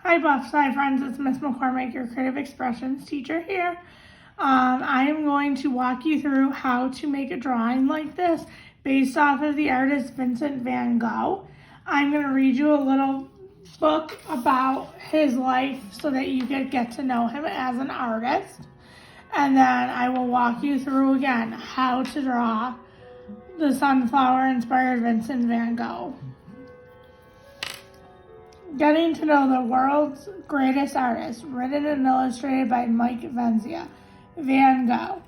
Hi Buffs, hi friends, it's Miss McCormick, your Creative Expressions teacher here. I am going to walk you through how to make a drawing like this based off of the artist Vincent van Gogh. I'm going to read you a little book about his life so that you can get to know him as an artist. And then I will walk you through again how to draw the sunflower-inspired Vincent van Gogh. Getting to know the world's greatest artist, written and illustrated by Vincent van Gogh.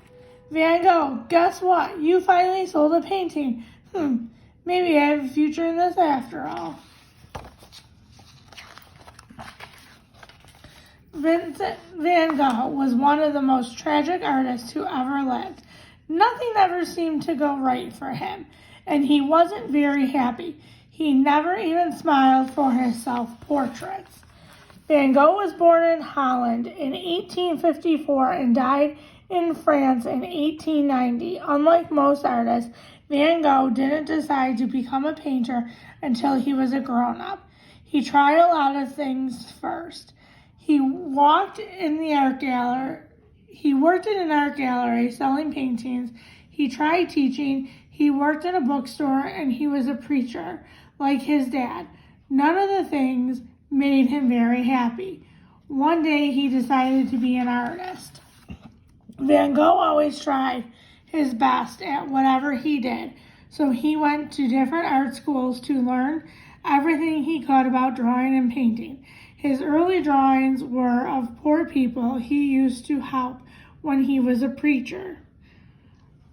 Van Gogh, guess what? You finally sold a painting. Maybe I have a future in this after all. Vincent van Gogh was one of the most tragic artists who ever lived. Nothing ever seemed to go right for him, and he wasn't very happy. He never even smiled for his self-portraits. Van Gogh was born in Holland in 1854 and died in France in 1890. Unlike most artists, Van Gogh didn't decide to become a painter until he was a grown-up. He tried a lot of things first. He worked in an art gallery selling paintings. He tried teaching. He worked in a bookstore, and he was a preacher, like his dad. None of the things made him very happy. One day, he decided to be an artist. Van Gogh always tried his best at whatever he did, so he went to different art schools to learn everything he could about drawing and painting. His early drawings were of poor people he used to help when he was a preacher.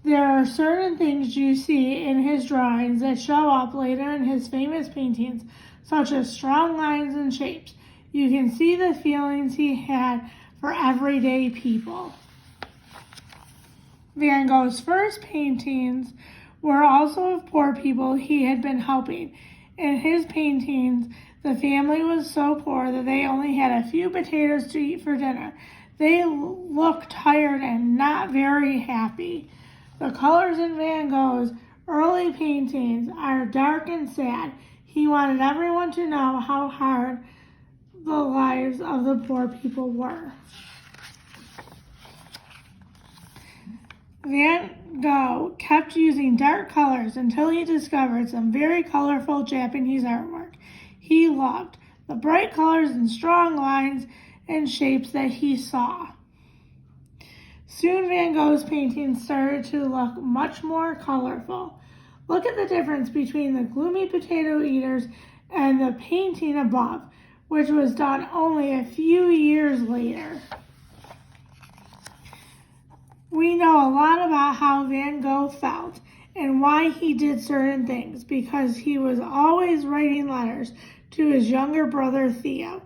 There are certain things you see in his drawings that show up later in his famous paintings, such as strong lines and shapes. You can see the feelings he had for everyday people. Van Gogh's first paintings were also of poor people he had been helping. In his paintings, the family was so poor that they only had a few potatoes to eat for dinner. They looked tired and not very happy. The colors in Van Gogh's early paintings are dark and sad. He wanted everyone to know how hard the lives of the poor people were. Van Gogh kept using dark colors until he discovered some very colorful Japanese artwork he loved, the bright colors and strong lines and shapes that he saw. Soon Van Gogh's paintings started to look much more colorful. Look at the difference between the gloomy potato eaters and the painting above, which was done only a few years later. We know a lot about how Van Gogh felt and why he did certain things, because he was always writing letters to his younger brother Theo.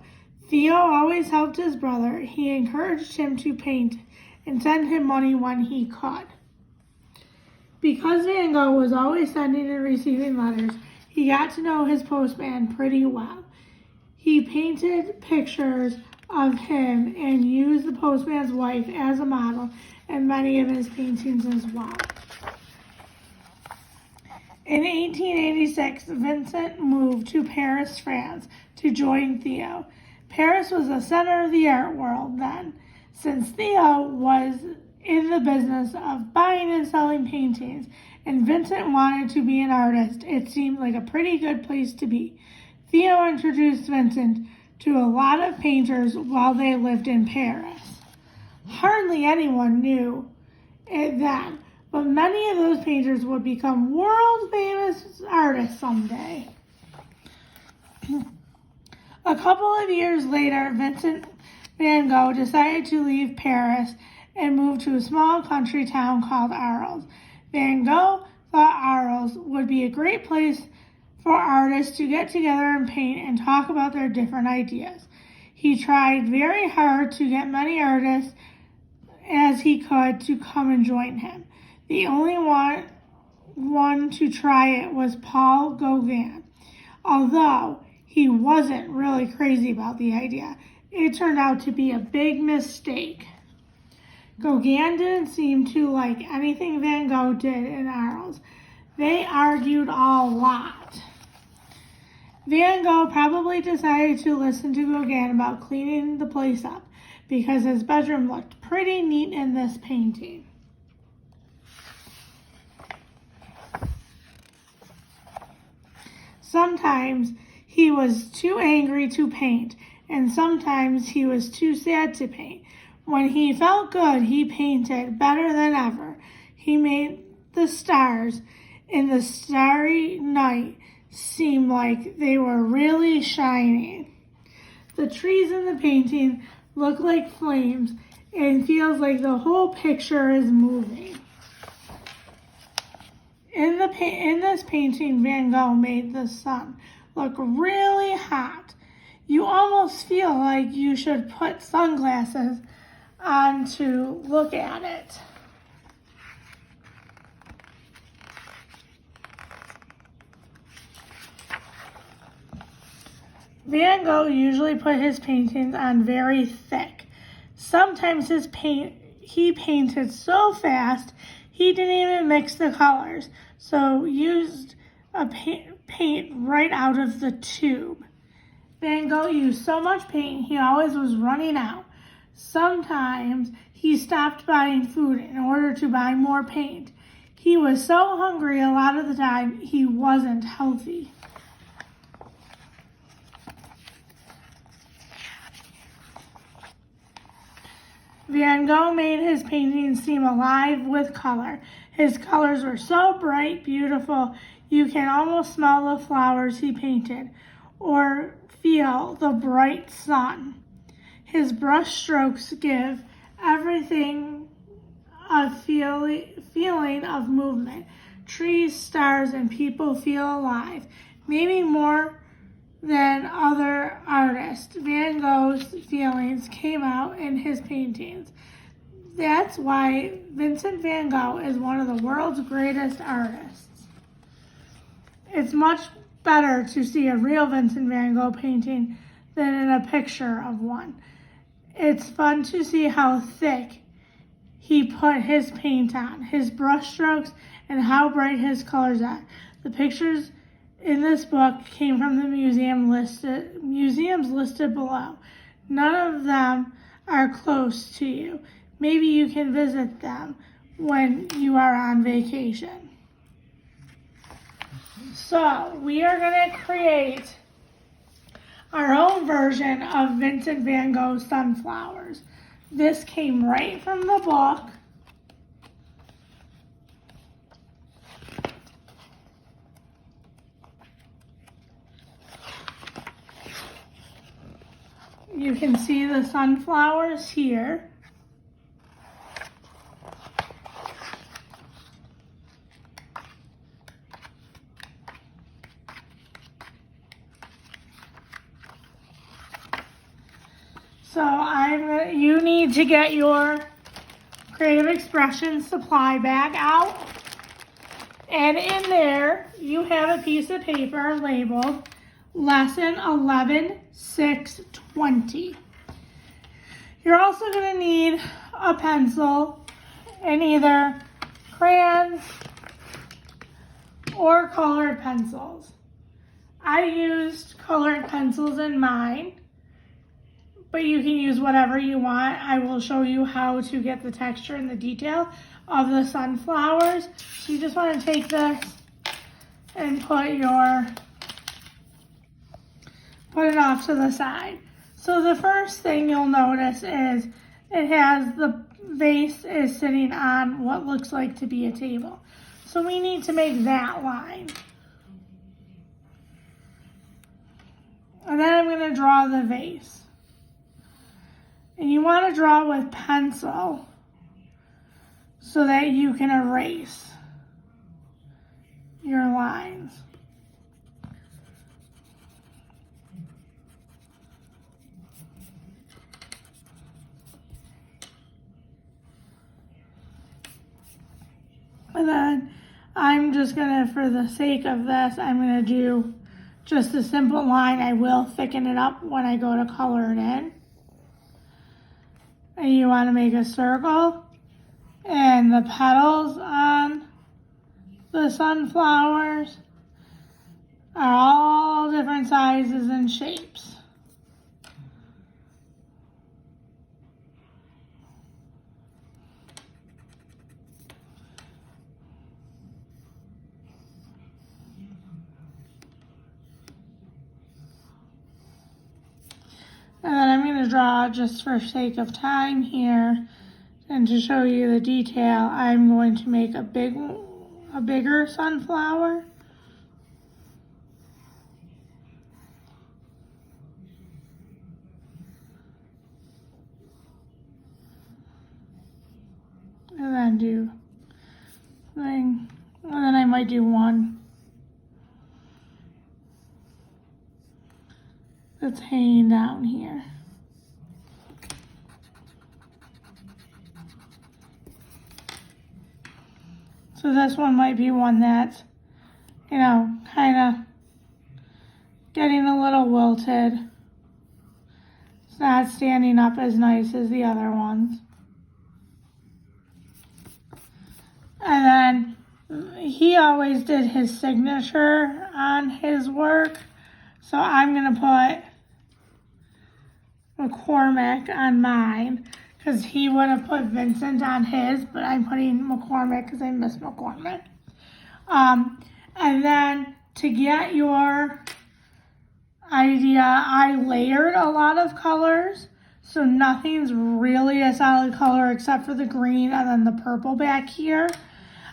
Theo always helped his brother. He encouraged him to paint and send him money when he could. Because Van Gogh was always sending and receiving letters, he got to know his postman pretty well. He painted pictures of him and used the postman's wife as a model in many of his paintings as well. In 1886, Vincent moved to Paris, France, to join Theo. Paris was the center of the art world then, since Theo was in the business of buying and selling paintings, and Vincent wanted to be an artist. It seemed like a pretty good place to be. Theo introduced Vincent to a lot of painters while they lived in Paris. Hardly anyone knew it then, but many of those painters would become world-famous artists someday. A couple of years later, Vincent van Gogh decided to leave Paris and move to a small country town called Arles. Van Gogh thought Arles would be a great place for artists to get together and paint and talk about their different ideas. He tried very hard to get many artists as he could to come and join him. The only one to try it was Paul Gauguin. Although he wasn't really crazy about the idea, it turned out to be a big mistake. Gauguin didn't seem to like anything Van Gogh did in Arles. They argued a lot. Van Gogh probably decided to listen to Gauguin about cleaning the place up because his bedroom looked pretty neat in this painting. Sometimes he was too angry to paint, and sometimes he was too sad to paint. When he felt good, he painted better than ever. He made the stars in the starry night seem like they were really shining. The trees in the painting look like flames and feels like the whole picture is moving. In this painting, Van Gogh made the sun look really hot. You almost feel like you should put sunglasses on to look at it. Van Gogh usually put his paintings on very thick. Sometimes he painted so fast he didn't even mix the colors, so used a paint right out of the tube. Van Gogh used so much paint he always was running out. Sometimes he stopped buying food in order to buy more paint. He was so hungry a lot of the time he wasn't healthy. Van Gogh made his paintings seem alive with color. His colors were so bright, beautiful, you can almost smell the flowers he painted or feel the bright sun. His brush strokes give everything a feeling of movement. Trees, stars, and people feel alive, maybe more than other artists. Van Gogh's feelings came out in his paintings. That's why Vincent van Gogh is one of the world's greatest artists. It's much better to see a real Vincent van Gogh painting than in a picture of one. It's fun to see how thick he put his paint on, his brush strokes, and how bright his colors are. The pictures in this book came from the museums listed below. None of them are close to you. Maybe you can visit them when you are on vacation. So we are going to create our own version of Vincent van Gogh's Sunflowers. This came right from the book. You can see the sunflowers here. So you need to get your Creative Expression supply bag out. And in there, you have a piece of paper labeled Lesson 11-6-20. You're also going to need a pencil and either crayons or colored pencils. I used colored pencils in mine, but you can use whatever you want. I will show you how to get the texture and the detail of the sunflowers. So you just want to take this and put it off to the side. So the first thing you'll notice is the vase is sitting on what looks like to be a table. So we need to make that line. And then I'm going to draw the vase. And you want to draw with pencil so that you can erase your lines. And then I'm just going to, for the sake of this, I'm going to do just a simple line. I will thicken it up when I go to color it in. And you want to make a circle, and the petals on the sunflowers, are all different sizes and shapes. And then I'm going to draw, just for sake of time here, and to show you the detail, I'm going to make a bigger sunflower. And then do thing, and then I might do one that's hanging down here. So this one might be one that's, kind of getting a little wilted. It's not standing up as nice as the other ones. And then he always did his signature on his work. So I'm going to put McCormick on mine, because he would have put Vincent on his, but I'm putting McCormick because I miss McCormick. And then to get your idea, I layered a lot of colors, so nothing's really a solid color except for the green and then the purple back here.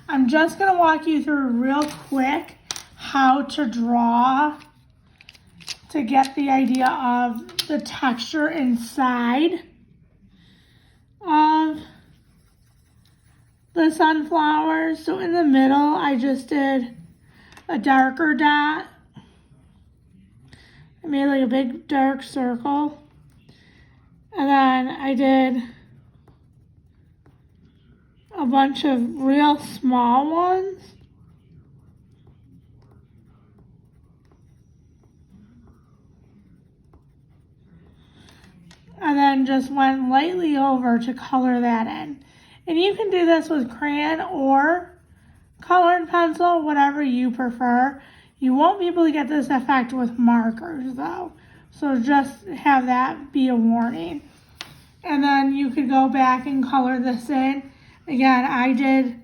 I'm just going to walk you through real quick how to draw to get the idea of the texture inside of the sunflowers. So in the middle, I just did a darker dot. I made like a big dark circle. And then I did a bunch of real small ones. And then just went lightly over to color that in. And you can do this with crayon or colored pencil, whatever you prefer. You won't be able to get this effect with markers though. So just have that be a warning. And then you could go back and color this in. Again, I did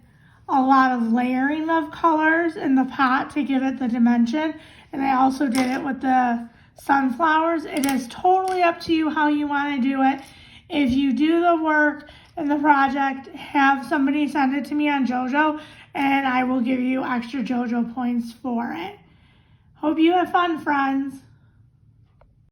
a lot of layering of colors in the pot to give it the dimension. And I also did it with the sunflowers. It is totally up to you how you want to do it. If you do the work in the project, have somebody send it to me on JoJo, and I will give you extra JoJo points for it. Hope you have fun, friends.